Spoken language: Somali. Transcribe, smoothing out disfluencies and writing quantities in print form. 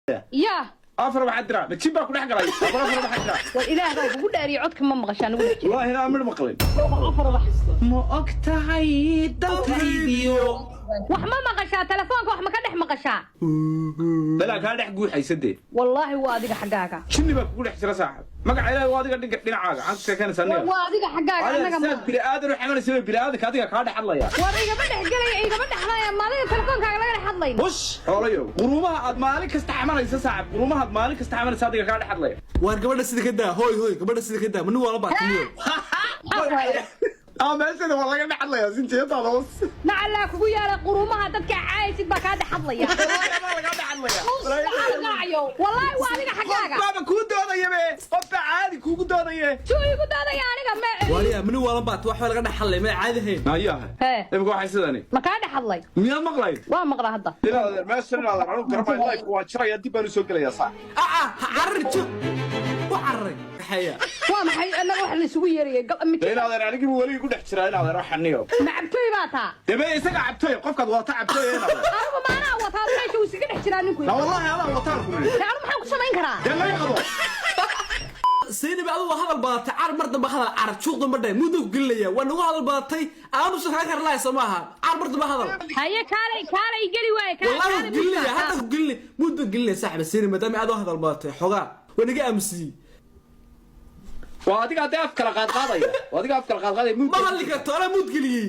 يا افر واحد درا بتشبك كل حاجه راي افر واحد درا والاله بقى بقول داري عدك ما مقشان ولا جي والله هنا امر مقلين افر واحد ما اقتعي دلتيديو wax ma maqashaa telefoonka wax ma ka dhex maqashaa بلا كان دخ guuxaysade wallahi waa adiga xagaaga shinni ba ku dhex jira saaxib magaca ilaahay waa adiga dhinacaaga aan ka keenay sanad waa adiga xagaaga anaga ma bili aadan waxa ma soo bili aadan ka adiga ka dhex hadlaya war iga ma dhex galay iga ma dhaxlaya maaliga telefoonkaaga laga dhex hadlayno bush xoolayo quruumaha aad maalin kasta xamalaysa saaxib quruumaha aad maalin kasta xamalaysa adiga ka dhex hadlaya waan gabadha sida ka daa hooy gabadha sida ka daa manu wala baatiniyo meeshana waa laga dhex hadlaya sinteeda loos nacala kugu yaala quruumaha dadka caaysid baa ka dhex hadlaya wallahi waa adiga xagaaga baba ku doodaya be qofka caadi kugu doodaya soo igu doodaya aniga ma wariya manu wala baat wax laga dhex hadlay ma caadi hayn ayaha Hee. imka waxay sidani ma ka dhex hadlay miyaa maqlay waa maqla hadda ilaa meeshana la raro garma live waa jiraya dib baan soo galaya saa carrito وعرّي حياة waa maxay anaga wax la isugu yeeriyay ilaa aniga wali ku dhex jira ilaa raro xaniyo macabtay baa taa debe isaga cabtay qofkaad wata cabtay ilaa anigu maana wataa meesha uu iskaga dhex jiraa ninku la wallahi ala wata ku leeyahay anigu maxaan ku samayn karaa debe qabo سيدي بعض هذا الباطي عار مرة بهذا عار شو ضم بدأ مو ذوق قل لي وأنا هذا الباطي أنا مش هكر لا يسمعها عار مرة بهذا هيا كالي قلي واي والله قل لي هذا قل لي مو ذوق قل لي ساحب السينما ما دام هذا الباطي حقا وأنا جاي أمسي واديك هدي افكار قاد قادايا واديك افكار قاد قادايا ما قال لك أنا مو تقلي